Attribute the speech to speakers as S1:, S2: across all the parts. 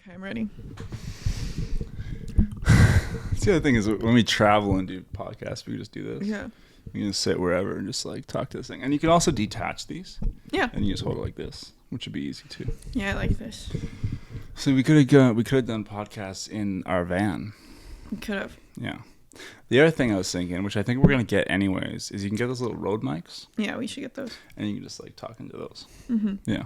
S1: Okay, I'm ready.
S2: The other thing is when we travel and do podcasts, we can just do this.
S1: Yeah.
S2: You can just sit wherever and just like talk to this thing. And you can also detach these.
S1: Yeah.
S2: And you just hold it like this, which would be easy too.
S1: Yeah, I like this.
S2: So we could have done podcasts in our van.
S1: We could have.
S2: Yeah. The other thing I was thinking, which I think we're gonna get anyways, is you can get those little Rode mics.
S1: Yeah, we should get those.
S2: And you can just like talk into those.
S1: Mm-hmm.
S2: Yeah.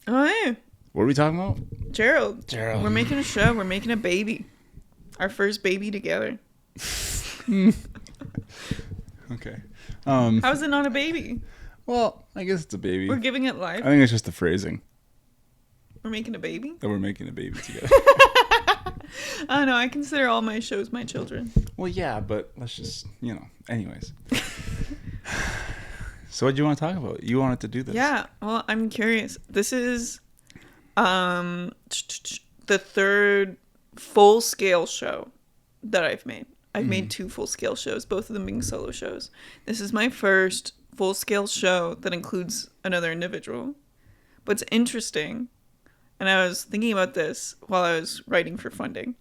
S1: Oh, yeah.
S2: What are we talking about?
S1: Gerald.
S2: Gerald.
S1: We're making a show. We're making a baby. Our first baby together.
S2: Okay.
S1: How's it not a baby?
S2: Well, I guess it's a baby.
S1: We're giving it life.
S2: I think it's just the phrasing
S1: We're making a baby.
S2: that we're making a baby together.
S1: I don't know. I consider all my shows my children.
S2: Well, yeah, but let's just, anyways. So what do you want to talk about? You wanted to do this.
S1: Yeah. Well, I'm curious. This is the third full-scale show that I've made. I've made 2 full-scale shows, both of them being solo shows. This is my first full-scale show that includes another individual. But it's interesting, and I was thinking about this while I was writing for funding.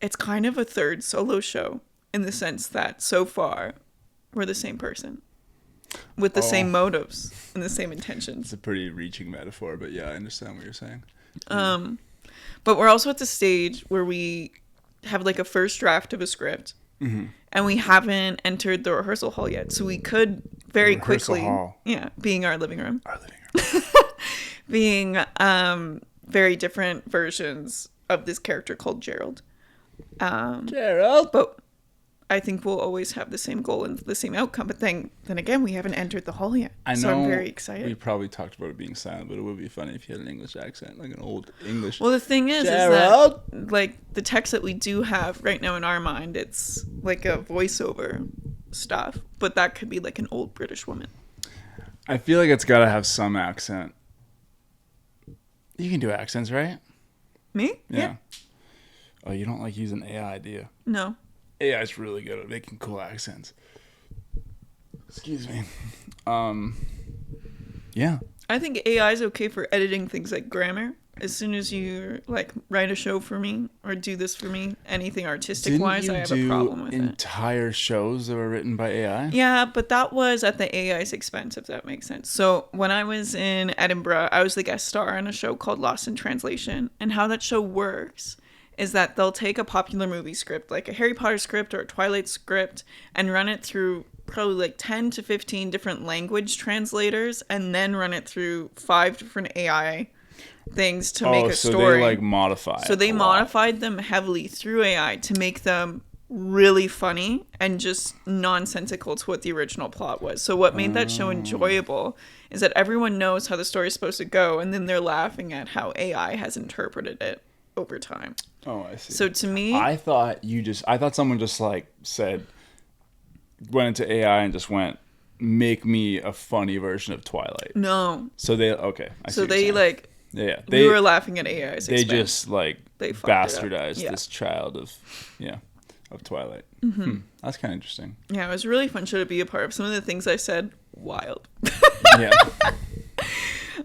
S1: It's kind of a third solo show in the sense that so far we're the same person with the same motives and the same intentions.
S2: It's a pretty reaching metaphor, but yeah, I understand what you're saying.
S1: But we're also at the stage where we have like a first draft of a script, and we haven't entered the rehearsal hall yet. So we could very quickly,
S2: hall.
S1: being our living room,
S2: Our living room.
S1: being very different versions of this character called Gerald.
S2: Gerald.
S1: But I think we'll always have the same goal and the same outcome. But then again, we haven't entered the hall yet.
S2: I know.
S1: So I'm very excited.
S2: We probably talked about it being silent, but it would be funny if you had an English accent, like an old English.
S1: Well, the thing is
S2: Gerald.
S1: that like the text that we do have right now in our mind, it's like a voiceover stuff, but that could be like an old British woman.
S2: I feel like it's got to have some accent. You can do accents, right?
S1: Me?
S2: Yeah. Oh, you don't like using AI, do you?
S1: No.
S2: AI is really good at making cool accents. Excuse me. Yeah.
S1: I think AI is okay for editing things like grammar. As soon as you like write a show for me or do this for me, anything artistic wise, I have a problem with it.
S2: Entire shows that were written by AI?
S1: Yeah, but that was at the AI's expense, if that makes sense. So when I was in Edinburgh, I was the guest star on a show called Lost in Translation. And how that show works is that they'll take a popular movie script, like a Harry Potter script or a Twilight script, and run it through probably like 10 to 15 different language translators, and then run it through 5 different AI things to make a
S2: so
S1: story.
S2: they like modify.
S1: So they
S2: a lot.
S1: modified them heavily through AI to make them really funny and just nonsensical to what the original plot was. So what made that show enjoyable is that everyone knows how the story is supposed to go, and then they're laughing at how AI has interpreted it over time.
S2: Oh, I see.
S1: So to me,
S2: I thought someone just like went into AI and just went, make me a funny version of Twilight.
S1: no.
S2: So they I see
S1: So
S2: what you're
S1: they
S2: saying.
S1: like
S2: yeah,
S1: we were laughing at AI's
S2: they
S1: expense.
S2: just like
S1: They fucked it up.
S2: bastardized
S1: Yeah.
S2: this child of Twilight. That's kind of interesting.
S1: Yeah, it was a really fun show to be a part of. Some of the things I said, wild.
S2: Yeah.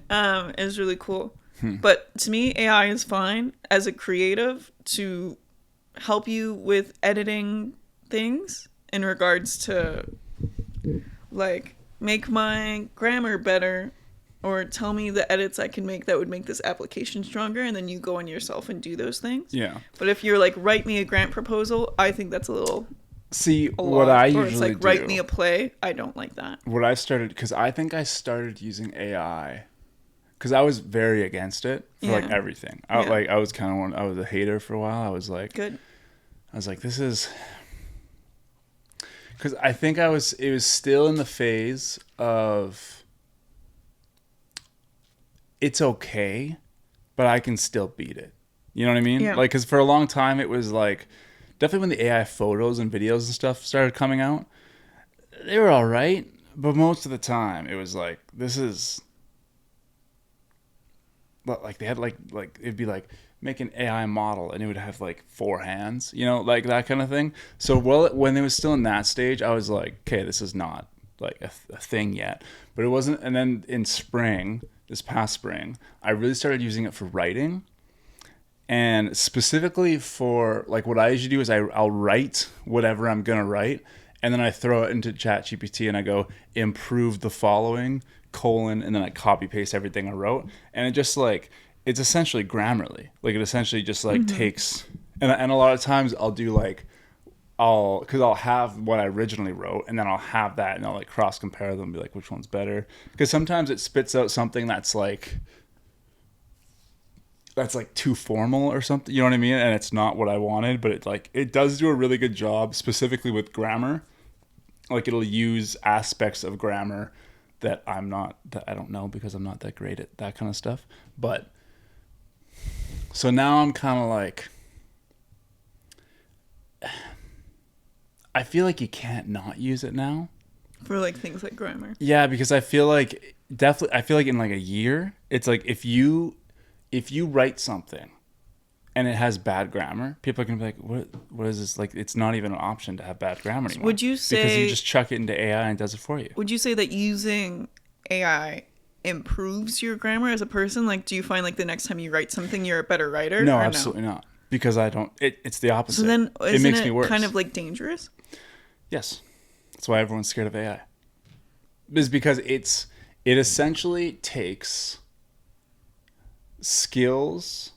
S1: It was really cool. But to me, AI is fine as a creative to help you with editing things in regards to like make my grammar better or tell me the edits I can make that would make this application stronger, and then you go on yourself and do those things.
S2: Yeah.
S1: But if you're like, write me a grant proposal, I think that's a little
S2: See,
S1: a
S2: what
S1: lot.
S2: I
S1: Or
S2: usually
S1: it's like,
S2: do.
S1: write me a play. I don't like that.
S2: What I started, because I think I started using AI because I was very against it for like
S1: Yeah.
S2: everything.
S1: Yeah.
S2: I was I was a hater for a while. I was like,
S1: Good.
S2: this is, because I think it was still in the phase of it's okay, but I can still beat it. You know what I mean?
S1: Yeah.
S2: Like, because for a long time it was like, definitely when the AI photos and videos and stuff started coming out, they were all right. But most of the time it was like, this is, like they had like it'd be like make an AI model and it would have like 4 hands, like that kind of thing. So when it was still in that stage, I was like, okay, this is not like a thing yet. But it wasn't. And then in spring, this past spring, I really started using it for writing. And specifically for like what I usually do is I'll write whatever I'm going to write. And then I throw it into ChatGPT and I go, improve the following, colon, and then I copy paste everything I wrote. And it just like, it's essentially Grammarly. Like it essentially just like takes, and a lot of times I'll do like, because I'll have what I originally wrote and then I'll have that and I'll like cross compare them and be like, which one's better? Because sometimes it spits out something that's like too formal or something, you know what I mean? And it's not what I wanted, but it does do a really good job specifically with grammar. Like it'll use aspects of grammar that I don't know because I'm not that great at that kind of stuff. But so now I'm kind of like, I feel like you can't not use it now.
S1: For like things like grammar.
S2: Yeah, because I feel like in like a year, it's like if you write something and it has bad grammar, people are gonna be like, what is this? Like it's not even an option to have bad grammar anymore.
S1: Would you say,
S2: because you just chuck it into AI and it does it for you?
S1: Would you say that using AI improves your grammar as a person? Like do you find like the next time you write something you're a better writer?
S2: No, absolutely not. Because I don't it's the opposite.
S1: So then
S2: it makes me worse.
S1: Kind of like dangerous?
S2: Yes. That's why everyone's scared of AI. Is because it essentially takes skills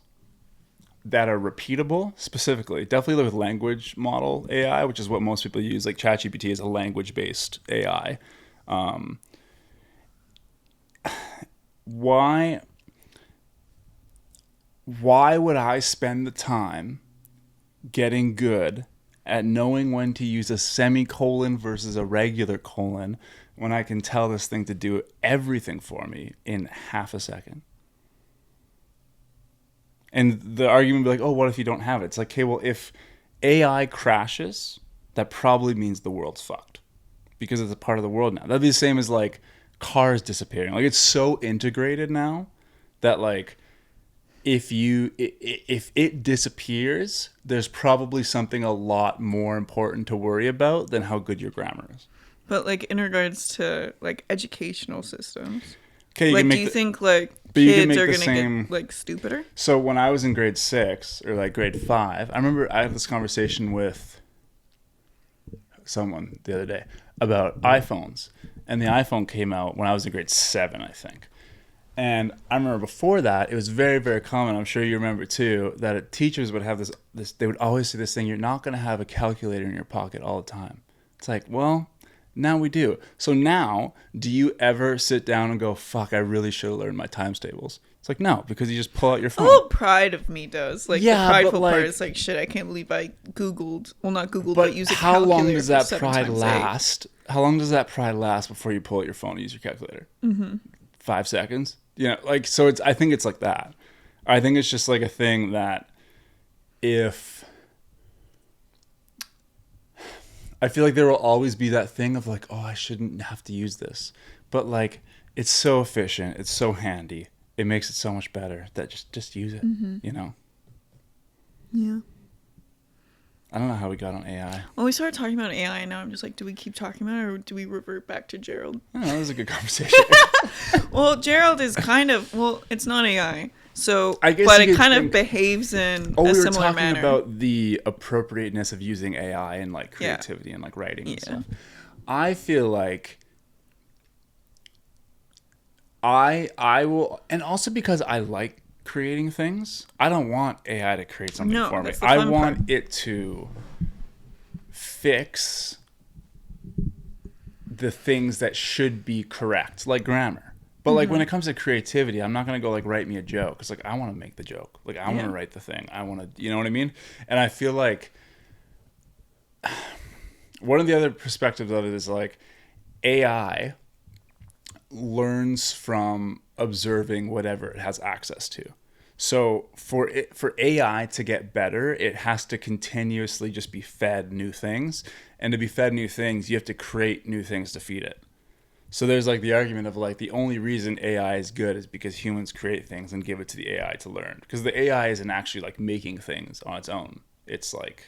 S2: that are repeatable, specifically, definitely with language model AI, which is what most people use. Like ChatGPT is a language-based AI. Why would I spend the time getting good at knowing when to use a semicolon versus a regular colon when I can tell this thing to do everything for me in half a second? And the argument would be like, oh, what if you don't have it? It's like, okay, well, if AI crashes, that probably means the world's fucked because it's a part of the world now. That'd be the same as like cars disappearing. Like it's so integrated now that like if it disappears, there's probably something a lot more important to worry about than how good your grammar is.
S1: But like in regards to like educational systems,
S2: okay,
S1: like do you think like kids are gonna get like stupider?
S2: So when I was in grade 6 or like grade 5, I remember I had this conversation with someone the other day about iPhones, and the iPhone came out when I was in grade 7, I think. And I remember before that, it was very, very common, I'm sure you remember too, that teachers would have this they would always say this thing, you're not going to have a calculator in your pocket all the time. It's like, well, now we do. So now, do you ever sit down and go, fuck, I really should have learned my times tables? It's like, no, because you just pull out your phone.
S1: A little pride of me does. Like,
S2: yeah,
S1: the prideful part is like, shit, I can't believe I Googled, well, not Googled, but used a
S2: how
S1: calculator.
S2: Long does that pride last? How long does that pride last before you pull out your phone and use your calculator? 5 seconds? You know, like, so I think it's like that. I think it's just like a thing that I feel like there will always be that thing of like, oh, I shouldn't have to use this. But like, it's so efficient. It's so handy. It makes it so much better that just use it, you know?
S1: Yeah.
S2: I don't know how we got on AI.
S1: Well, we started talking about AI, and now I'm just like, do we keep talking about it, or do we revert back to Gerald?
S2: I don't know, that was a good conversation.
S1: Well, Gerald is kind of, well, it's not AI, so,
S2: I guess
S1: but it kind of behaves in a similar manner.
S2: We were talking about the appropriateness of using AI in like creativity and like writing and stuff. I feel like I will, and also because I like creating things, I don't want AI to create something for me. I want it to fix the things that should be correct, like grammar. But like when it comes to creativity, I'm not gonna go like write me a joke. It's like I want to make the joke. Like I want to write the thing. I want to, you know what I mean? And I feel like one of the other perspectives of it is like AI learns from observing whatever it has access to. So for AI to get better, it has to continuously just be fed new things. And to be fed new things, you have to create new things to feed it. So there's like the argument of like the only reason AI is good is because humans create things and give it to the AI to learn. Because the AI isn't actually like making things on its own. It's like,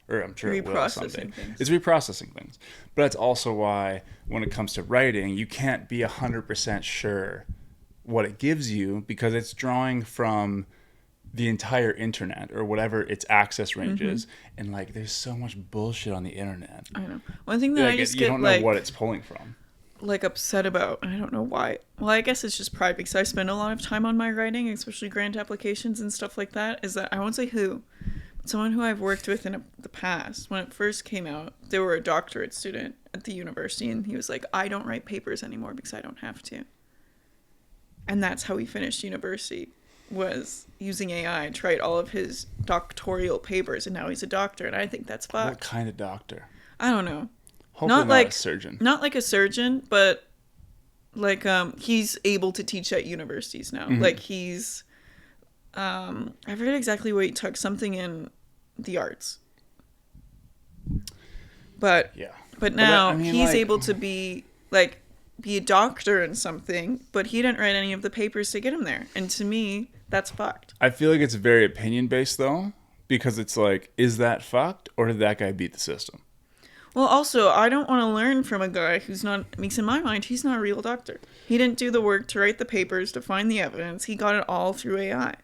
S2: or I'm sure it will someday. It's reprocessing things. But that's also why when it comes to writing, you can't be 100% sure what it gives you because it's drawing from the entire internet or whatever its access range is, and like there's so much bullshit on the internet.
S1: I know. One thing that I just
S2: you
S1: get
S2: don't know
S1: like
S2: what it's pulling from.
S1: like upset about, and I don't know why. Well, I guess it's just pride because I spend a lot of time on my writing, especially grant applications and stuff like that, is that I won't say who, but someone who I've worked with in the past, when it first came out, they were a doctorate student at the university, and he was like, I don't write papers anymore because I don't have to. And that's how he finished university, was using AI to write all of his doctoral papers, and now he's a doctor, and I think that's fucked.
S2: What kind of doctor?
S1: I don't know.
S2: Hopefully not
S1: like
S2: a surgeon.
S1: Not like a surgeon, but like he's able to teach at universities now. Like he's I forget exactly what he took, something in the arts. But
S2: Yeah.
S1: But now
S2: I mean,
S1: he's
S2: like,
S1: able to be a doctor in something, but he didn't write any of the papers to get him there. And to me, that's fucked.
S2: I feel like it's very opinion based though, because it's like, is that fucked or did that guy beat the system?
S1: Well, also, I don't want to learn from a guy who's not, because in my mind, he's not a real doctor. He didn't do the work to write the papers, to find the evidence. He got it all through AI.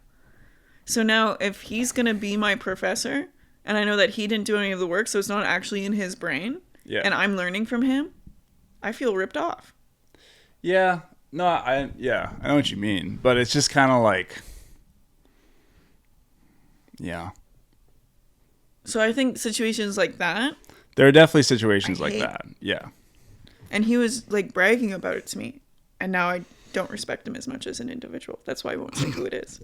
S1: So now, if he's going to be my professor, and I know that he didn't do any of the work, so it's not actually in his brain, and I'm learning from him, I feel ripped off.
S2: Yeah. No, I know what you mean, but it's just kind of like, yeah.
S1: So I think situations like that.
S2: There are definitely situations like
S1: hate.
S2: that. Yeah.
S1: And he was like bragging about it to me, and now I don't respect him as much as an individual. That's why I won't say who it is.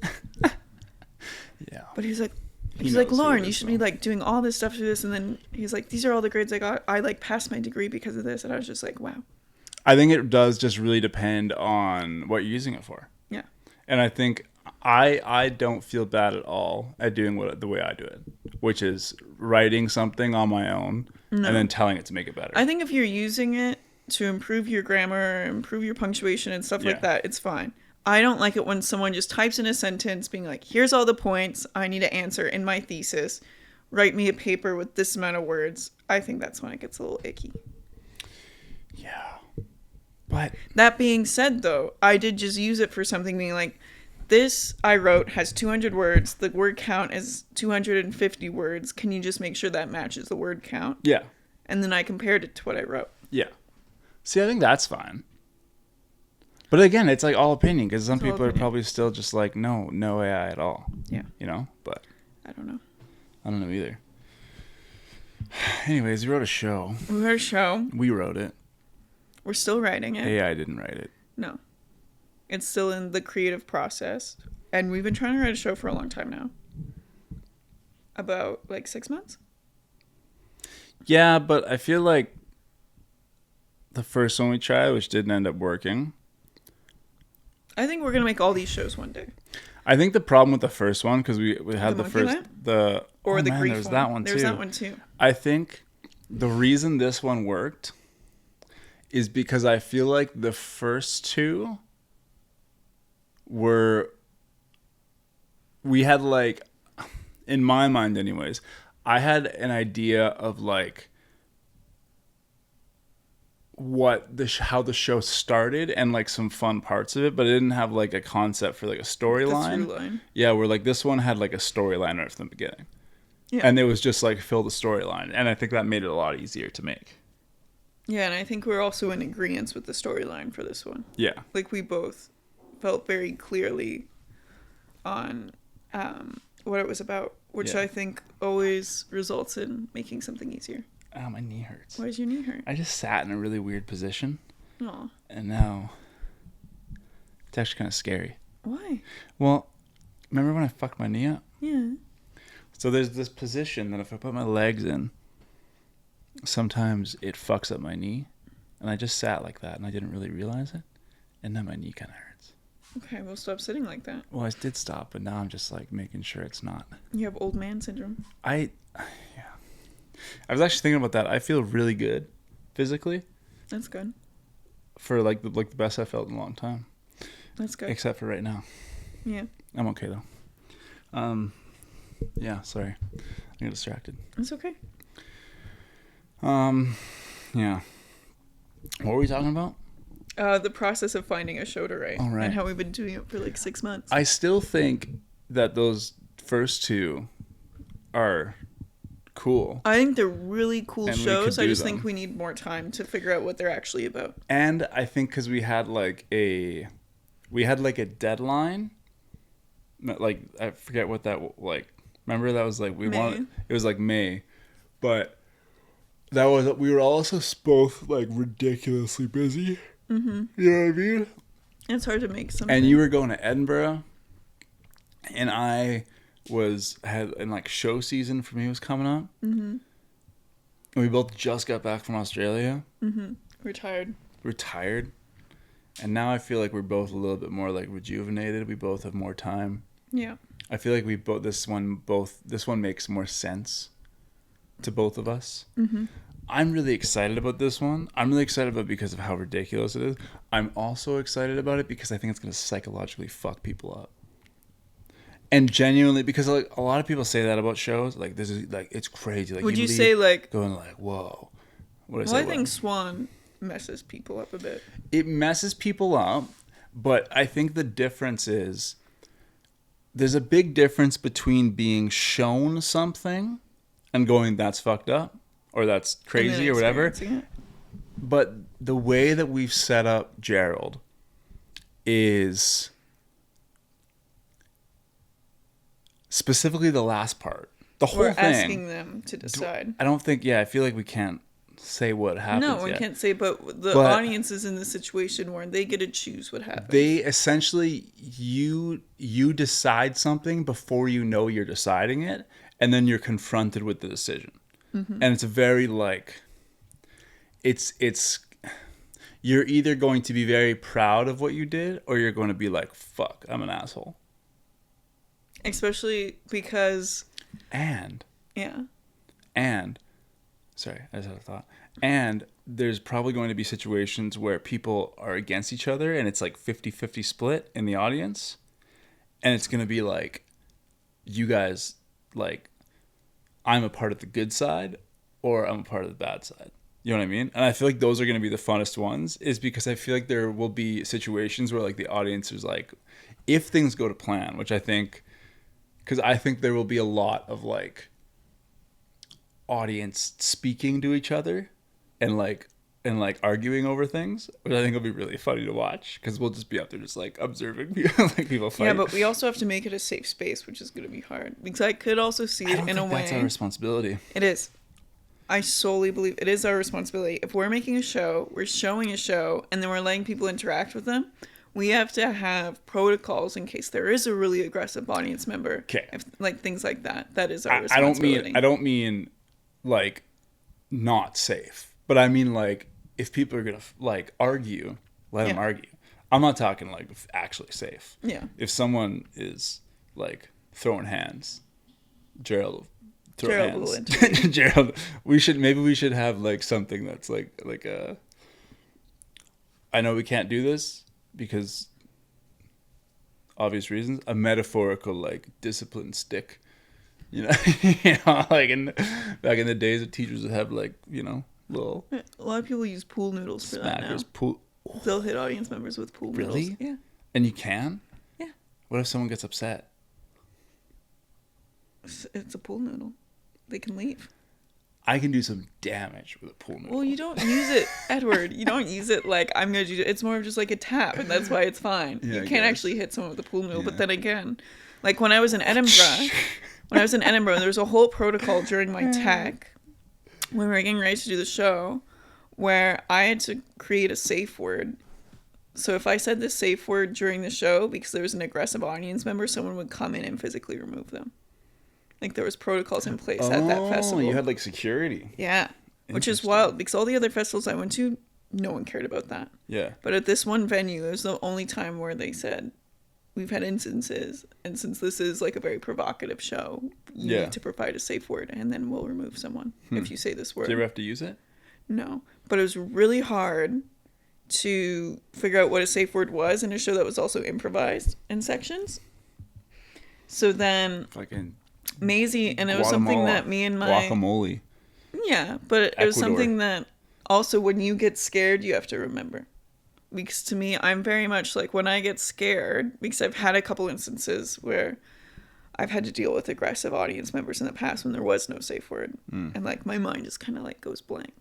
S2: Yeah.
S1: But he's like,
S2: knows
S1: Lauren,
S2: who it
S1: you
S2: is,
S1: should
S2: though.
S1: be like doing all this stuff through this, and then he's like, these are all the grades I got. I like passed my degree because of this, and I was just like, wow.
S2: I think it does just really depend on what you're using it for.
S1: Yeah.
S2: And I think I don't feel bad at all at doing the way I do it, which is writing something on my own and then telling it to make it better.
S1: I think if you're using it to improve your grammar, improve your punctuation and stuff like that, it's fine. I don't like it when someone just types in a sentence being like, here's all the points I need to answer in my thesis. Write me a paper with this amount of words. I think that's when it gets a little icky.
S2: Yeah. But
S1: That being said, though, I did just use it for something being like, this I wrote has 200 words. The word count is 250 words. Can you just make sure that matches the word count?
S2: yeah.
S1: And then I compared it to what I wrote.
S2: Yeah. See, I think that's fine. But again, it's like all opinion because some people are probably still just like, no AI at all.
S1: Yeah.
S2: You know? But
S1: I don't know.
S2: I don't know either. Anyways, we wrote a show.
S1: We wrote a show.
S2: We wrote it.
S1: We're still writing it.
S2: AI didn't write it.
S1: No. It's still in the creative process. And we've been trying to write a show for a long time now. About, 6 months?
S2: Yeah, but I feel like the first one we tried, which didn't end up working.
S1: I think we're going to make all these shows one day.
S2: I think the problem with the first one, because we had
S1: The
S2: the
S1: monkey
S2: first...
S1: lab? Or the grief
S2: there's
S1: one.
S2: that one too.
S1: There's that one too.
S2: I think the reason this one worked is because I feel like the first two we had in my mind anyways, I had an idea of how the show started and some fun parts of it, but it didn't have a concept for a storyline.
S1: The through line.
S2: Yeah, where this one had a storyline right from the beginning.
S1: Yeah.
S2: And it was just fill the storyline, and I think that made it a lot easier to make.
S1: Yeah, and I think we're also in agreement with the storyline for this one.
S2: Yeah.
S1: We both felt very clearly on what it was about, which I think always results in making something easier.
S2: Oh, my knee hurts.
S1: Why does your knee hurt?
S2: I just sat in a really weird position,
S1: Aw.
S2: and now it's actually kind of scary.
S1: Why?
S2: Well, remember when I fucked my knee up?
S1: Yeah.
S2: So there's this position that if I put my legs in, sometimes it fucks up my knee. And I just sat like that, and I didn't really realize it. And now my knee kind of hurts.
S1: Okay, well, stop sitting like that.
S2: Well, I did stop, but now I'm just making sure it's not.
S1: You have old man syndrome.
S2: Yeah. I was actually thinking about that. I feel really good physically
S1: That's good.
S2: for the best I felt in a long time.
S1: That's good.
S2: Except for right now.
S1: Yeah.
S2: I'm okay though. Yeah, sorry. I got distracted.
S1: It's okay.
S2: Yeah. What were we talking about?
S1: The process of finding a show to write,
S2: All right.
S1: and how we've been doing it for like 6 months.
S2: I still think that those first two are cool.
S1: I think they're really cool
S2: And we
S1: shows.
S2: could
S1: I
S2: do
S1: just think
S2: them.
S1: we need more time to figure out what they're actually about.
S2: And I think because we had like a deadline. Like I forget what that like. Remember that was like we
S1: May.
S2: wanted. It was like May, but that was we were also both like ridiculously busy. Mm-hmm. You know what I mean?
S1: It's hard to make something.
S2: And you were going to Edinburgh, and like show season for me was coming up. Mm-hmm. And we both just got back from Australia.
S1: Mm-hmm. We're tired.
S2: We're tired, and now I feel like we're both a little bit more like rejuvenated. We both have more time.
S1: Yeah.
S2: I feel like this one makes more sense to both of us.
S1: Mm-hmm.
S2: I'm really excited about this one. I'm really excited about it because of how ridiculous it is. I'm also excited about it because I think it's going to psychologically fuck people up. And genuinely, because like a lot of people say that about shows, like this is like it's crazy. Like
S1: Would you
S2: leave
S1: say like?
S2: going like whoa? What
S1: Well, I think Swan messes people up a bit.
S2: it messes people up, but I think the difference is there's a big difference between being shown something and going that's fucked up or that's
S1: And then
S2: crazy or whatever.
S1: experiencing it.
S2: But the way that we've set up Gerald is specifically the last part. The whole
S1: We're
S2: thing.
S1: asking them to decide.
S2: I don't think. Yeah, I feel like we can't say what happens.
S1: No, we
S2: yet.
S1: can't say, but the
S2: But-
S1: audience is in the situation where they get to choose what happens.
S2: They essentially you decide something before you know you're deciding it, and then you're confronted with the decision.
S1: Mm-hmm.
S2: And it's a very like it's you're either going to be very proud of what you did or you're going to be like, fuck, I'm an asshole.
S1: Especially because,
S2: And
S1: yeah.
S2: sorry, I just had a thought. And there's probably going to be situations where people are against each other and it's like 50-50 split in the audience. And it's going to be like, you guys, like, I'm a part of the good side or I'm a part of the bad side. You know what I mean? And I feel like those are going to be the funnest ones is because I feel like there will be situations where like the audience is like, if things go to plan, which I think, because I think there will be a lot of like audience speaking to each other and arguing over things, which I think will be really funny to watch because we'll just be out there just like observing people, like people fight.
S1: Yeah, but we also have to make it a safe space, which is going to be hard. Because I could also see
S2: I
S1: it
S2: don't
S1: in a
S2: think
S1: way.
S2: that's our responsibility.
S1: It is. I solely believe it is our responsibility. If we're making a show, we're showing a show, and then we're letting people interact with them, we have to have protocols in case there is a really aggressive audience member.
S2: Okay.
S1: If, like things like that. That is our
S2: I
S1: responsibility.
S2: don't mean like not safe, but I mean like if people are gonna like argue, let them
S1: Yeah.
S2: argue. I'm not talking like actually safe.
S1: Yeah.
S2: If someone is like throwing hands, Gerald will throw
S1: Gerald
S2: hands.
S1: will intervene.
S2: Gerald, we should have like something that's like a. I know we can't do this because obvious reasons. A metaphorical like discipline stick. You know, like back in the days, of teachers would have like little
S1: A lot of people use pool noodles for that now.
S2: smackers. Pool,
S1: They'll hit audience members with pool noodles.
S2: really?
S1: Yeah.
S2: And you can?
S1: Yeah.
S2: What if someone gets upset?
S1: It's a pool noodle. They can leave.
S2: I can do some damage with a pool noodle.
S1: Well, you don't use it, Edward. You don't use it like I'm gonna do it. It's more of just like a tap, and that's why it's fine.
S2: Yeah,
S1: You
S2: I
S1: can't
S2: guess.
S1: actually hit someone with a pool noodle.
S2: Yeah.
S1: But then again, like when I was in Edinburgh, there was a whole protocol during my tech when we were getting ready to do the show, where I had to create a safe word. So if I said this safe word during the show because there was an aggressive audience member, someone would come in and physically remove them. Like there was protocols in place at that festival.
S2: You had like security.
S1: Yeah, which is
S2: Interesting.
S1: wild because all the other festivals I went to, no one cared about that.
S2: Yeah.
S1: But at this one venue, it was the only time where they said, we've had instances, and since this is like a very provocative show, you
S2: Yeah.
S1: need to provide a safe word, and then we'll remove someone if you say this word.
S2: Do you ever have to use it?
S1: No. But it was really hard to figure out what a safe word was in a show that was also improvised in sections. So then
S2: Fucking
S1: Maisie, and it was something
S2: Guatemala.
S1: that me and my...
S2: Guacamole.
S1: Yeah, but it was
S2: Ecuador.
S1: something that also when you get scared, you have to remember. because to me, I'm very much like when I get scared, because I've had a couple instances where I've had to deal with aggressive audience members in the past when there was no safe word. And like my mind just kind of like goes blank.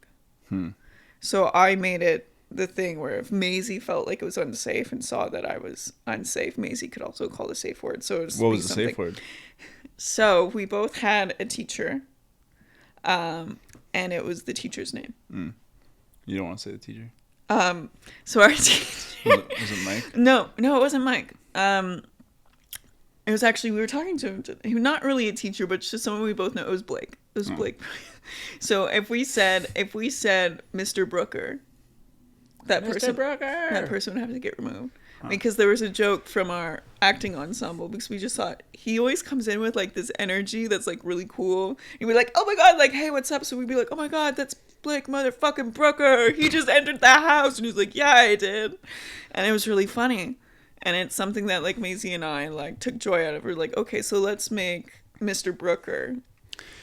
S1: So I made it the thing where if Maisie felt like it was unsafe and saw that I was unsafe, Maisie could also call the safe word. So it
S2: What was the safe word?
S1: So we both had a teacher, and it was the teacher's name.
S2: You don't want to say the teacher?
S1: So our teacher...
S2: Was it Mike?
S1: No, it wasn't Mike. It was actually, we were talking to him, not really a teacher, but just someone we both know. It was Blake. It was Blake. So if we said Mr. Brooker, that person would have to get removed. Because there was a joke from our acting ensemble, because we just thought he always comes in with like this energy that's like really cool. And we're like, oh my god, like, hey, what's up? So we'd be like, oh my god, that's Blake motherfucking Brooker. He just entered the house. And he's like, yeah, I did. And it was really funny. And it's something that like Maisie and I like took joy out of. We're like, okay, so let's make Mr. Brooker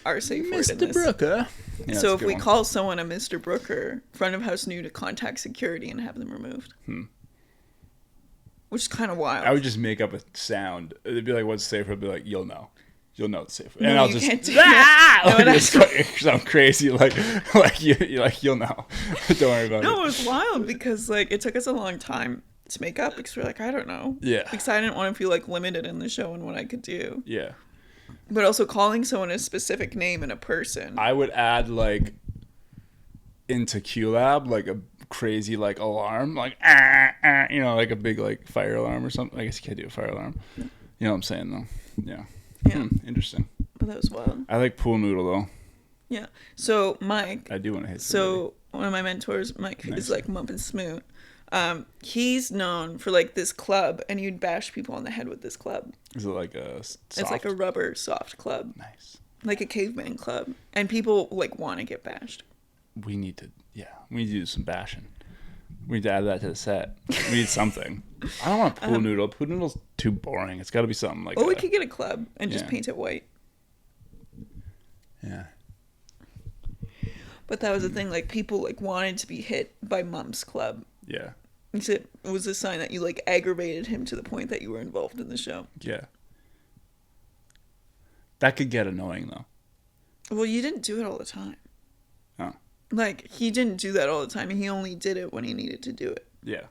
S1: our safe word in this.
S2: Mr. Brooker. Yeah,
S1: So if we call someone a Mr. Brooker, front of house knew to contact security and have them removed. Which is kind of wild.
S2: I would just make up a sound. It'd be like, what's safe word? I'd be like, you'll know. You'll know it's safe word.
S1: No,
S2: And I'll
S1: you
S2: just
S1: can't do that. No,
S2: just sound crazy like you'll know. Don't worry about it.
S1: No, it was wild because like it took us a long time to make up because we're like, I don't know.
S2: Yeah.
S1: Because I didn't want to feel like limited in the show and what I could do.
S2: Yeah.
S1: But also calling someone a specific name and a person.
S2: I would add like into QLab like a crazy like alarm, like like a big like fire alarm or something. I guess you can't do a fire alarm. You know what I'm saying though? Yeah. Interesting.
S1: But that was wild.
S2: I like Pool Noodle though.
S1: Yeah. So Mike.
S2: I do want to hit.
S1: So one of my mentors, Mike, is like Mump and Smoot. He's known for like this club, and you'd bash people on the head with this club.
S2: Is it like a soft?
S1: It's like a rubber soft club.
S2: Nice.
S1: Like a caveman club, and people like want to get bashed.
S2: We need to do some bashing. We need to add that to the set. We need something. I don't want Pool Noodle. Pool Noodle's too boring. It's got to be something like.
S1: Well, we could get a club and just
S2: Yeah.
S1: paint it white.
S2: Yeah.
S1: But that was the thing. Like people like wanted to be hit by Mump's club.
S2: Yeah.
S1: It was a sign that you like aggravated him to the point that you were involved in the show.
S2: Yeah. That could get annoying though.
S1: Well, you didn't do it all the time.
S2: Oh.
S1: Like he didn't do that all the time. He only did it when he needed to do it.
S2: Yeah.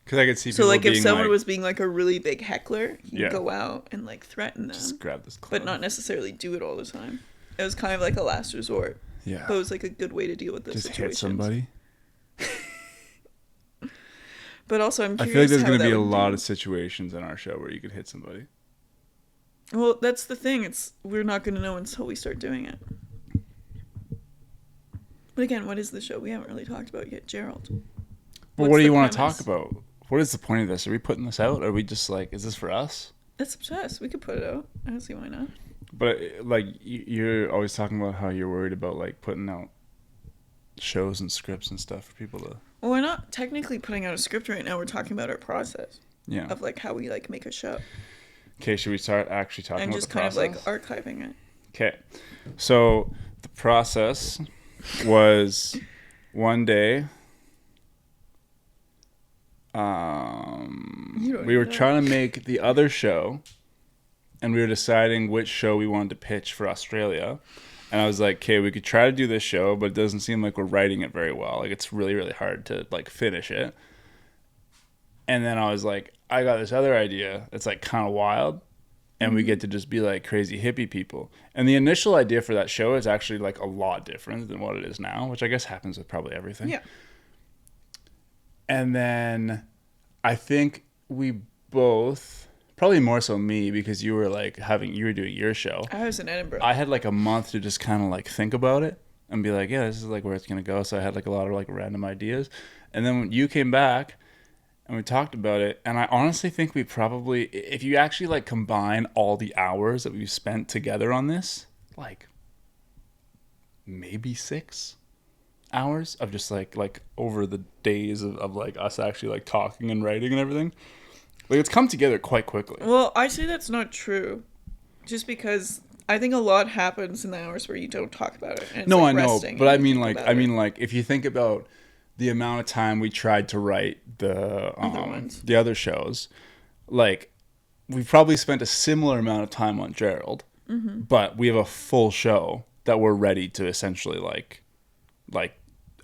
S2: Because I could see
S1: So
S2: people
S1: like if
S2: being
S1: someone
S2: like,
S1: was being like a really big heckler, he'd
S2: Yeah.
S1: go out and like threaten them,
S2: just grab this club.
S1: but not necessarily do it all the time. It was kind of like a last resort.
S2: Yeah.
S1: But it was like a good way to deal with this
S2: Just
S1: situation.
S2: hit somebody.
S1: But also, I'm
S2: I
S1: curious
S2: feel like there's
S1: how
S2: going to
S1: that
S2: be a
S1: would
S2: lot
S1: do.
S2: of situations in our show where you could hit somebody.
S1: Well, that's the thing. We're not going to know until we start doing it. But again, what is the show? We haven't really talked about yet, Gerald.
S2: But
S1: What's
S2: what do
S1: the
S2: you want to
S1: premise?
S2: talk about? What is the point of this? Are we putting this out? Are we just like, is this for us?
S1: It's up to us. We could put it out. I don't see why not.
S2: But like, you're always talking about how you're worried about like putting out shows and scripts and stuff for people to.
S1: Well, we're not technically putting out a script right now. We're talking about our process
S2: Yeah.
S1: of like how we like make a show
S2: Okay, should we start actually talking
S1: and
S2: about
S1: just
S2: the
S1: kind of
S2: process?
S1: like archiving it.
S2: Okay, so the process was one day.
S1: You don't
S2: We were
S1: know.
S2: trying to make the other show, and we were deciding which show we wanted to pitch for Australia. And I was like, okay, we could try to do this show, but it doesn't seem like we're writing it very well. Like it's really, really hard to like finish it. And then I was like, I got this other idea. It's like kind of wild. And we get to just be like crazy hippie people. And the initial idea for that show is actually like a lot different than what it is now, which I guess happens with probably everything.
S1: Yeah.
S2: And then I think we both, probably more so me, because you were doing your show.
S1: I was in Edinburgh.
S2: I had like a month to just kind of like think about it and be like, yeah, this is like where it's going to go. So I had like a lot of like random ideas. And then when you came back and we talked about it, and I honestly think we probably, if you actually like combine all the hours that we've spent together on this, like maybe 6 hours of just like over the days of like us actually like talking and writing and everything. Like it's come together quite quickly.
S1: Well, I say that's not true. Just because I think a lot happens in the hours where you don't talk about it. And it's
S2: No,
S1: like
S2: I know,
S1: resting
S2: but
S1: and
S2: I
S1: you
S2: mean
S1: think
S2: like
S1: about
S2: I
S1: it.
S2: mean like if you think about the amount of time we tried to write
S1: ones.
S2: the other shows, like we probably spent a similar amount of time on Gerald, but we have a full show that we're ready to essentially like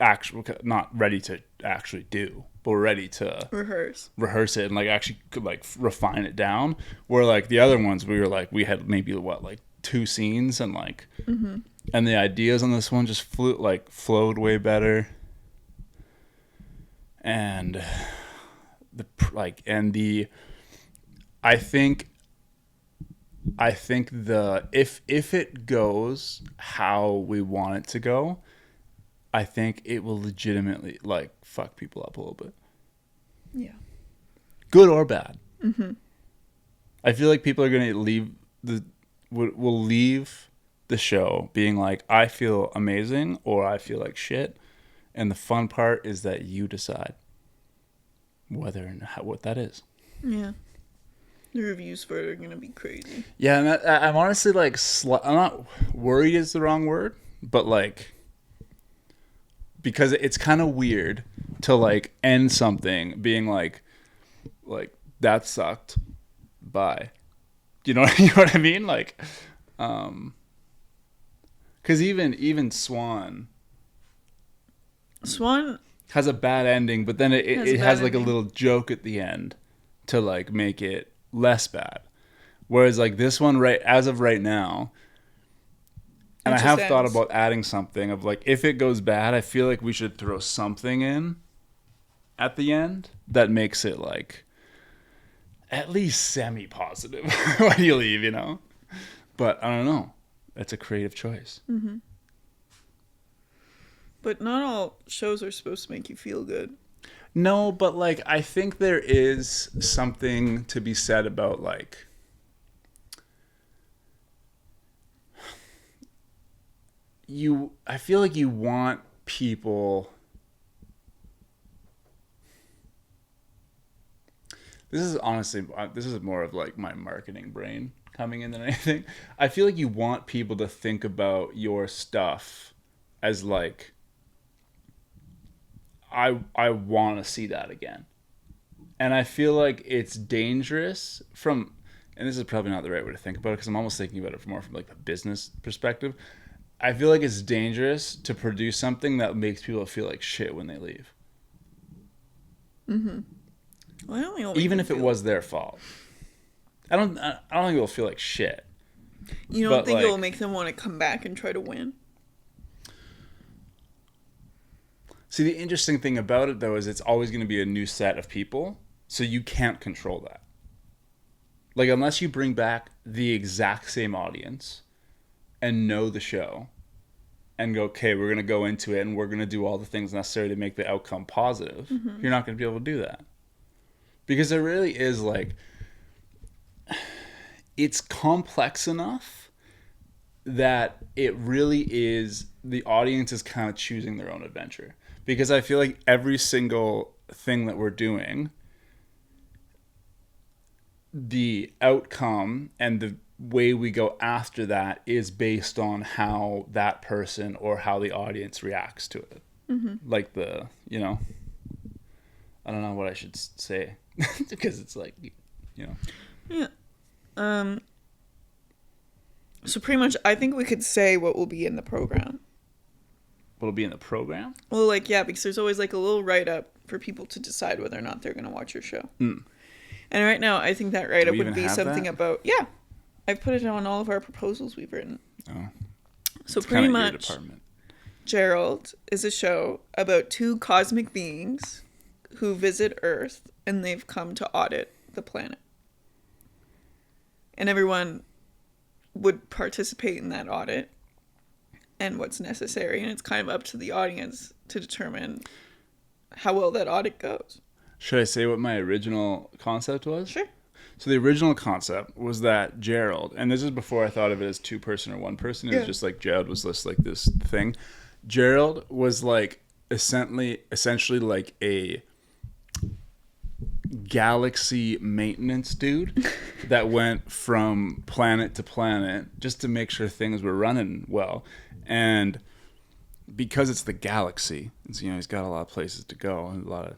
S2: actually not ready to actually do, but we're ready to rehearse it and like actually like refine it down. Where like the other ones we were like we had maybe like 2 scenes and like and the ideas on this one just flowed way better. And I think if it goes how we want it to go, I think it will legitimately like fuck people up a little bit.
S1: Yeah.
S2: Good or bad. I feel like people are gonna will leave the show being like, I feel amazing or I feel like shit. And the fun part is that you decide whether and what that is.
S1: Yeah. The reviews for it are going to be crazy.
S2: Yeah, and I'm honestly like, I'm not worried is the wrong word, but like, because it's kind of weird to like end something being like that sucked. Bye. You know what I mean? Like, because even Swan has a bad ending, but then it has like a little joke at the end to like make it less bad. Whereas like this one as of right now, and I have thought about adding something of like, if it goes bad, I feel like we should throw something in at the end that makes it like at least semi-positive when you leave, you know? But I don't know. That's a creative choice.
S1: But not all shows are supposed to make you feel good.
S2: No, but like I think there is something to be said about like I feel like you want people. This is more of like my marketing brain coming in than anything. I feel like you want people to think about your stuff as like, I want to see that again. And I feel like it's dangerous and this is probably not the right way to think about it because I'm almost thinking about it more from like a business perspective. I feel like it's dangerous to produce something that makes people feel like shit when they leave.
S1: Well,
S2: even if it was their fault. I don't think it'll feel like shit.
S1: You don't think it will make them want to come back and try to win?
S2: See, the interesting thing about it, though, is it's always going to be a new set of people, so you can't control that. Like, unless you bring back the exact same audience and know the show and go, okay, we're going to go into it and we're going to do all the things necessary to make the outcome positive, you're not going to be able to do that. Because there really is, like, it's complex enough that it really is, the audience is kind of choosing their own adventure. Because I feel like every single thing that we're doing, the outcome and the way we go after that is based on how that person or how the audience reacts to it. Like I don't know what I should say because it's like,
S1: Yeah. So pretty much, I think we could say what will be in the program.
S2: What'll be in the program?
S1: Well, like, yeah, because there's always like a little write-up for people to decide whether or not they're going to watch your show. And right now, I think that write-up would be something about, I've put it on all of our proposals we've written.
S2: Oh.
S1: So pretty much, Gerald is a show about 2 cosmic beings who visit Earth and they've come to audit the planet. And everyone would participate in that audit and what's necessary, and it's kind of up to the audience to determine how well that audit goes.
S2: Should I say what my original concept was?
S1: Sure.
S2: So the original concept was that Gerald, and this is before I thought of it as 2 person or 1 person, it was just like Gerald was just like this thing. Gerald was like essentially like a galaxy maintenance dude that went from planet to planet just to make sure things were running well. And because it's the galaxy, it's, he's got a lot of places to go and a lot of,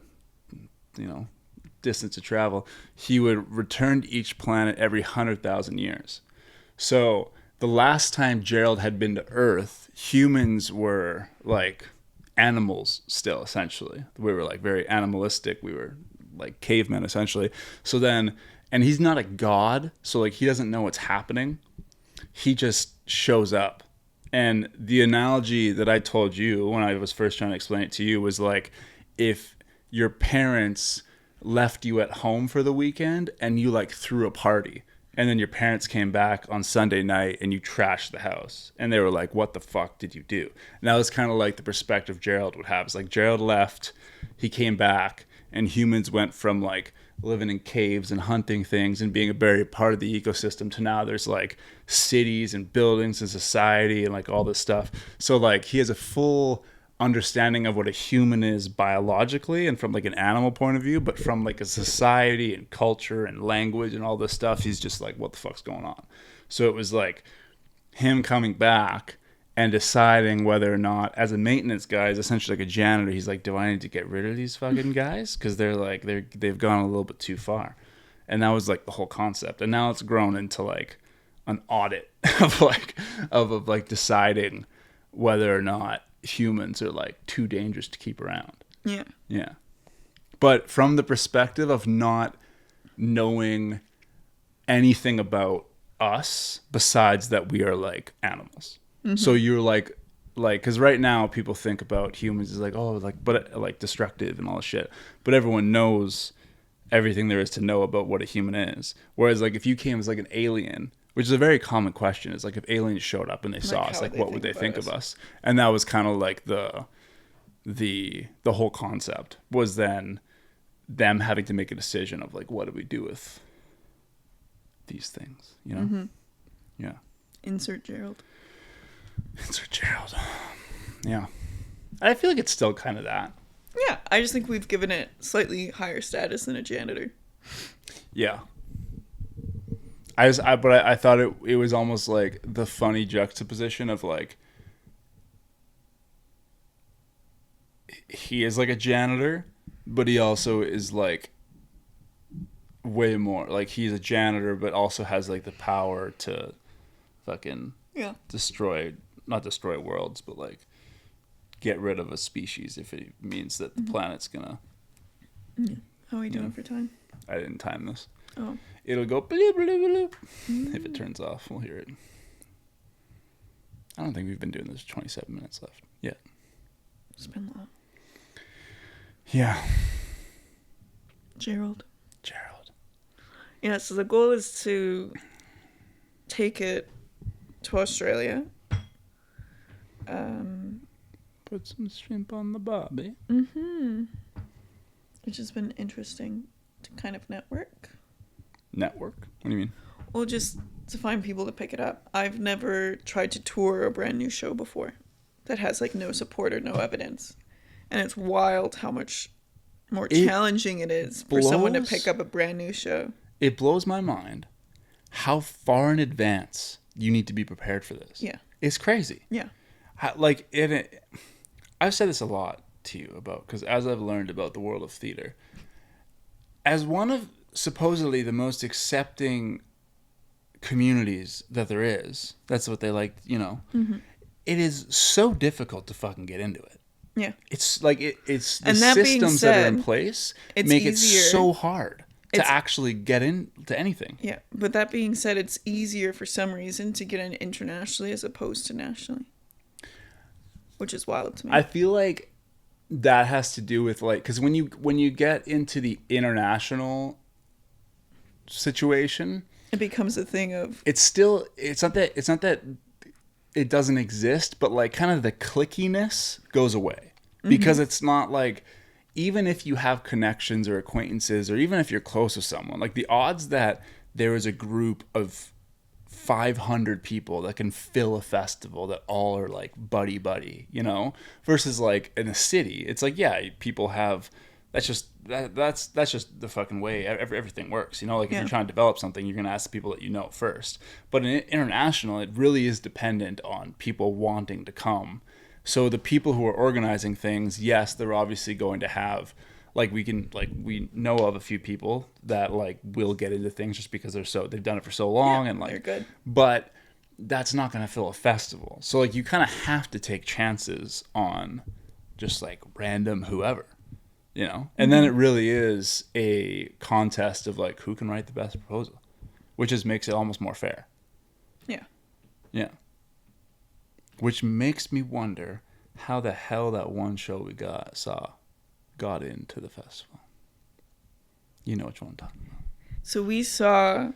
S2: distance to travel. He would return to each planet every 100,000 years. So the last time Gerald had been to Earth, humans were like animals still, essentially. We were like very animalistic. We were like cavemen, essentially. So then, and he's not a god, so like he doesn't know what's happening. He just shows up. And the analogy that I told you when I was first trying to explain it to you was like, if your parents left you at home for the weekend and you like threw a party, and then your parents came back on Sunday night and you trashed the house, and they were like, what the fuck did you do? And that was kind of like the perspective Gerald would have. It's like Gerald left, he came back, and humans went from like living in caves and hunting things and being a very part of the ecosystem to now there's like cities and buildings and society and like all this stuff. So like he has a full understanding of what a human is biologically and from like an animal point of view, but from like a society and culture and language and all this stuff, he's just like, what the fuck's going on? So it was like him coming back and deciding whether or not, as a maintenance guy, is essentially like a janitor, he's like, do I need to get rid of these fucking guys? Because they've gone a little bit too far. And that was like the whole concept. And now it's grown into like an audit of deciding whether or not humans are like too dangerous to keep around. Yeah. But from the perspective of not knowing anything about us besides that we are like animals. Mm-hmm. So you're like because right now people think about humans as like, oh, like, but like destructive and all this shit, but everyone knows everything there is to know about what a human is. Whereas like if you came as like an alien, which is a very common question, is like if aliens showed up and they saw us, like what would they think of us? And that was kind of like the whole concept was then them having to make a decision of like, what do we do with these things,
S1: Mm-hmm.
S2: Yeah.
S1: Insert Gerald.
S2: Yeah. I feel like it's still kind of that.
S1: Yeah, I just think we've given it slightly higher status than a janitor.
S2: Yeah. I thought it was almost like the funny juxtaposition of like he is like a janitor, but he also is like way more like he's a janitor, but also has like the power to fucking not destroy worlds, but like get rid of a species if it means that the planet's gonna.
S1: Yeah. How are we doing for time?
S2: I didn't time this.
S1: Oh.
S2: It'll go bloop, bloop, bloop. If it turns off, we'll hear it. I don't think we've been doing this 27 minutes left yet.
S1: It's been long.
S2: Yeah.
S1: Gerald. Yeah, so the goal is to take it to Australia.
S2: Put some shrimp on the barbie.
S1: Mm-hmm. Which has been interesting to kind of network.
S2: Network? What do you mean?
S1: Well, just to find people to pick it up. I've never tried to tour a brand new show before that has like no support or no evidence. And it's wild how much more challenging it is for someone to pick up a brand new show.
S2: It blows my mind how far in advance you need to be prepared for this.
S1: Yeah.
S2: It's crazy.
S1: Yeah.
S2: I've said this a lot to you about, because as I've learned about the world of theater, as one of supposedly the most accepting communities that there is, that's what they like,
S1: Mm-hmm.
S2: It is so difficult to fucking get into it.
S1: Yeah.
S2: It's like, it's the
S1: and that
S2: systems
S1: said,
S2: that are in place make easier. It so hard to actually get into anything.
S1: Yeah. But that being said, it's easier for some reason to get in internationally as opposed to nationally. Which is wild to me.
S2: I feel like that has to do with like, because when you get into the international situation,
S1: it becomes a thing of
S2: it's not that it doesn't exist, but like kind of the clickiness goes away. Because it's not like, even if you have connections or acquaintances, or even if you're close with someone, like the odds that there is a group of 500 people that can fill a festival that all are like buddy, versus like in a city, it's like, yeah, people have, that's just the fucking way everything works, like if you're trying to develop something, you're going to ask the people that you know first. But in international, it really is dependent on people wanting to come, So the people who are organizing things, yes, they're obviously going to have like we know of a few people that like will get into things just because they've done it for so long and like
S1: they're good.
S2: But that's not going to fill a festival. So like you kind of have to take chances on just like random whoever, you know? And then it really is a contest of like who can write the best proposal, which just makes it almost more fair.
S1: Yeah.
S2: Yeah. Which makes me wonder how the hell that one show we got into the festival. You know which one I'm talking about.
S1: So we saw,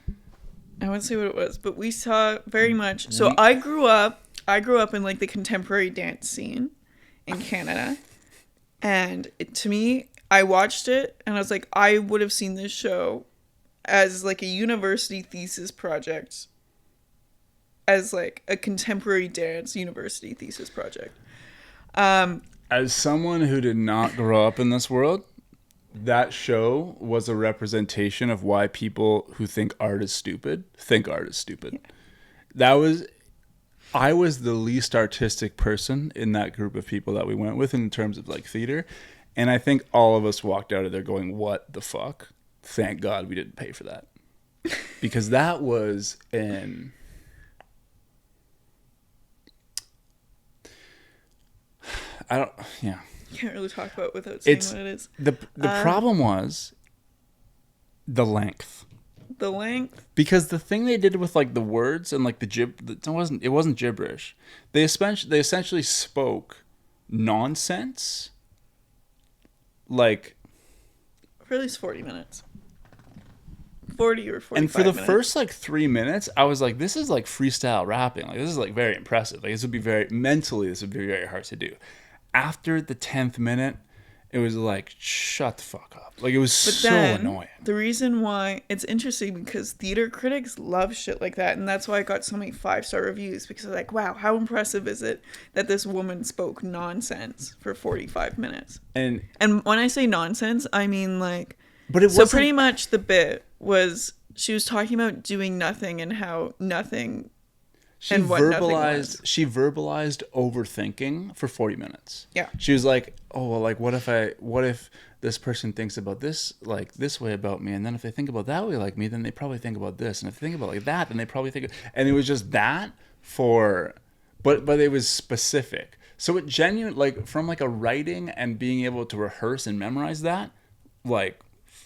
S1: I won't say what it was, but we saw very much. So I grew up in like the contemporary dance scene in Canada. And to me, I watched it and I was like, I would have seen this show as like a university thesis project, as like a contemporary dance university thesis project.
S2: As someone who did not grow up in this world, that show was a representation of why people who think art is stupid think art is stupid. Yeah. I was the least artistic person in that group of people that we went with in terms of like theater. And I think all of us walked out of there going, what the fuck? Thank God we didn't pay for that. Because that was yeah.
S1: You can't really talk about it without saying what it is.
S2: The problem was the length.
S1: The length.
S2: Because the thing they did with like the words and like it wasn't gibberish. They essentially spoke nonsense. Like
S1: for at least 40 minutes. 40 or 45
S2: And for the
S1: minutes.
S2: first like 3 minutes, I was like, this is like freestyle rapping. Like this is like very impressive. Like this would be very hard to do. After the 10th minute, it was like, shut the fuck up. Like it was so annoying.
S1: The reason why it's interesting because theater critics love shit like that. And that's why I got so many 5-star reviews because they're like, wow, how impressive is it that this woman spoke nonsense for 45 minutes? And when I say nonsense, I mean like, but it wasn't... So pretty much the bit was she was talking about doing nothing and how nothing...
S2: She verbalized overthinking for 40 minutes.
S1: Yeah.
S2: She was like, oh, well, like, what if this person thinks about this, like, this way about me, and then if they think about that way like me, then they probably think about this, and if they think about like that, then they probably think... And it was just that but it was specific. So it genuinely, like, from, like, a writing and being able to rehearse and memorize that, like,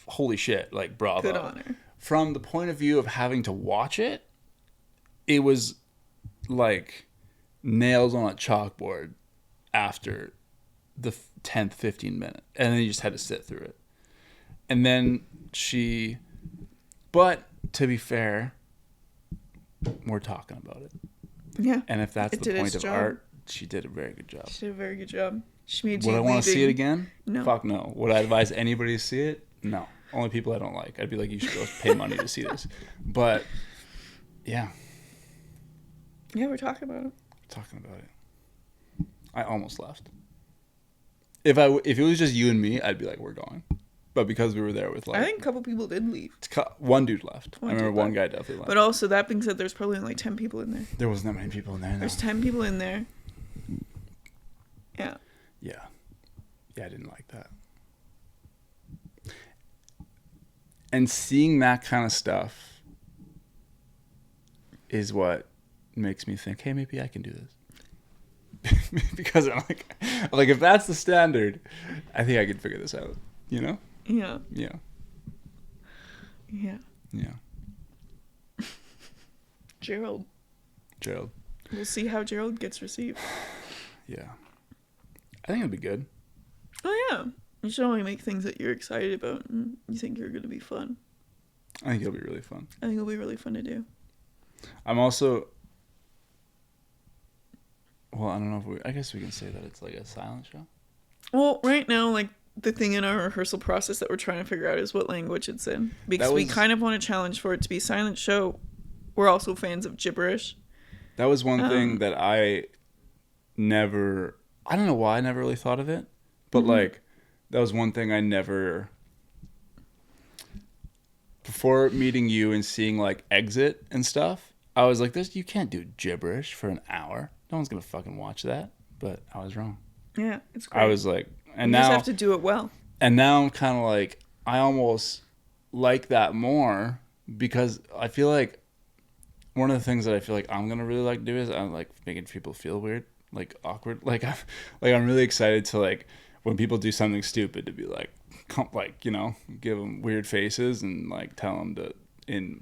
S2: holy shit, like, bravo.
S1: Good honor. From
S2: the point of view of having to watch it, it was... like nails on a chalkboard after the 10th 15 minute, and then you just had to sit through it. And then but to be fair, we're talking about it.
S1: Yeah.
S2: And if that's the point of art, she did a very good job.
S1: She did a very good job. She made you
S2: Would I want to see it again?
S1: No.
S2: Fuck no. Would I advise anybody to see it? No. Only people I don't like. I'd be like, you should go pay money to see this. But yeah.
S1: Yeah, we're talking about it.
S2: I almost left. If it was just you and me, I'd be like, we're going. But because we were there with like...
S1: I think a couple people did leave.
S2: One dude left. I remember one guy definitely left.
S1: But also, that being said, there's probably only 10 people in there.
S2: There wasn't that many people in there. No.
S1: There's 10 people in there. Yeah.
S2: Yeah. Yeah, I didn't like that. And seeing that kind of stuff is what makes me think, hey, maybe I can do this. Because I'm like if that's the standard, I think I can figure this out, you know?
S1: Yeah.
S2: Yeah.
S1: Yeah.
S2: Yeah.
S1: Gerald. We'll see how Gerald gets received.
S2: Yeah. I think it'll be good.
S1: Oh, yeah. You should only make things that you're excited about and you think you're going to be fun.
S2: I think it'll be really fun.
S1: I think it'll be really fun to do.
S2: I'm also... Well, I don't know if I guess we can say that it's like a silent show.
S1: Well, right now, like, the thing in our rehearsal process that we're trying to figure out is what language it's in. Because we kind of want a challenge for it to be a silent show. We're also fans of gibberish.
S2: That was one thing that I don't know why I never really thought of it. But, like, that was one thing I never... Before meeting you and seeing, like, Exit and stuff, I was like, you can't do gibberish for an hour. No one's going to fucking watch that. but I was wrong.
S1: Yeah, it's great.
S2: I was like, and
S1: you
S2: now
S1: just have to do it well.
S2: And now I'm kind of like, I almost like that more because I feel like one of the things that I feel like I'm gonna really like do is I'm like making people feel weird, like awkward. I'm really excited to like when people do something stupid to be like, give them weird faces and like tell them to in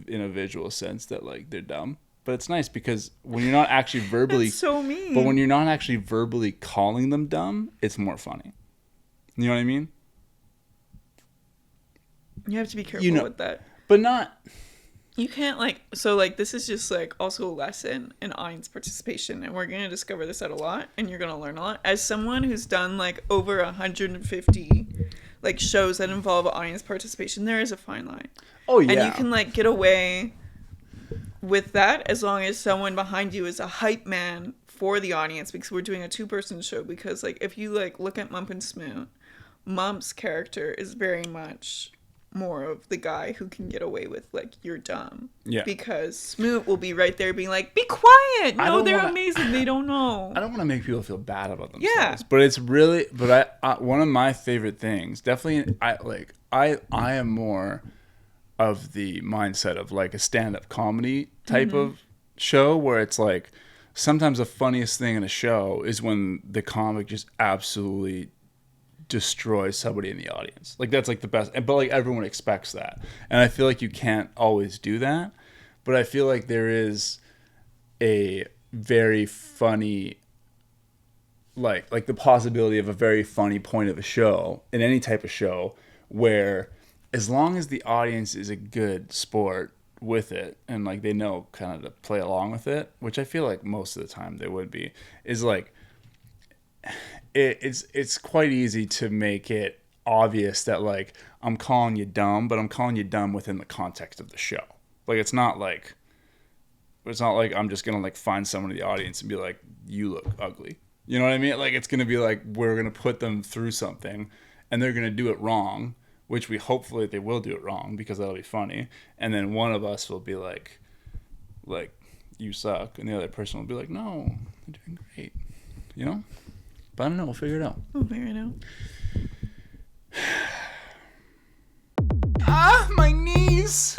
S2: a visual sense that like they're dumb. But it's nice because when you're not actually verbally,
S1: That's so mean.
S2: but when you're not actually verbally calling them dumb, it's more funny. You know what I mean?
S1: You have to be careful with that.
S2: But not...
S1: You can't this is just like also a lesson in audience participation, and we're going to discover this at a lot, and you're going to learn a lot. As someone who's done like over 150 like shows that involve audience participation, there is a fine line.
S2: Oh, yeah.
S1: And you can like get away with that as long as someone behind you is a hype man for the audience, because we're doing a 2-person show. Because like if you like look at Mump and Smoot, Mump's character is very much more of the guy who can get away with like you're dumb.
S2: Yeah.
S1: Because Smoot will be right there being like, be quiet. No, they're amazing. They don't know.
S2: I don't want to make people feel bad about themselves.
S1: Yeah.
S2: But it's really I one of my favorite things, definitely I am more of the mindset of like a stand-up comedy type of show where it's like sometimes the funniest thing in a show is when the comic just absolutely destroys somebody in the audience. Like that's like the best, but like everyone expects that, and I feel like you can't always do that, but I feel like there is a very funny like the possibility of a very funny point of a show in any type of show where as long as the audience is a good sport with it and like they know kind of to play along with it, which I feel like most of the time they would be, is like it's quite easy to make it obvious that like I'm calling you dumb, but I'm calling you dumb within the context of the show. Like it's not like I'm just gonna like find someone in the audience and be like, you look ugly. You know what I mean? Like it's gonna be like we're gonna put them through something and they're gonna do it wrong, which we hopefully they will do it wrong because that'll be funny. And then one of us will be like you suck, and the other person will be like, no, you're doing great. You know? But I don't know. We'll figure it out.
S1: We'll figure it out.
S2: Ah, my knees!